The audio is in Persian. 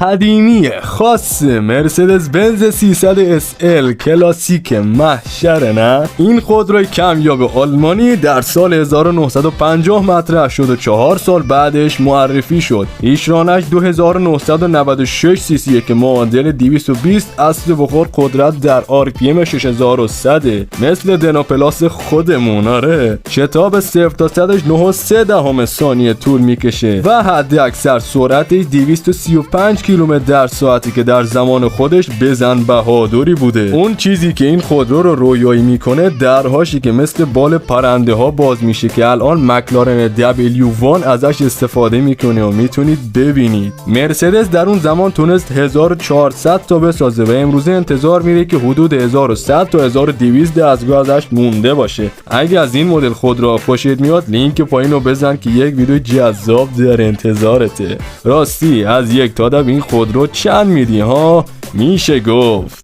قدیمی خاص مرسدس بنز 300 SL کلاسیک محشر، نه؟ این خودروی کمیاب آلمانی در سال 1950 مطرح شد و 4 سال بعدش معرفی شد. ایشرانش 2996 سی سی که معادل 220 اسب بخور، قدرت در RPM 6100 مثل دنوپلاس خودمون. آره، شتاب 0 تا 100 9.3 ثانیه طول میکشه و حد اکثر سرعتش 235 کیلومتر در ساعتی که در زمان خودش بزن بهادری بوده. اون چیزی که این خودرو رو رویایی میکنه درهاشی که مثل بال پرنده ها باز میشه که الان مکلارن W1 ازش استفاده میکنه و میتونید ببینید. مرسدس در اون زمان تونست 1400 تا بسازه و امروزه انتظار میره که حدود 1100 تا 1200 دستگاه ازش مونده باشه. اگه از این مدل خودرو خوشت میاد لینک پایین رو بزن که یک ویدیو جذاب در انتظارته. راستی از 1 تا 10 این خودرو چند میدی ها؟ میشه گفت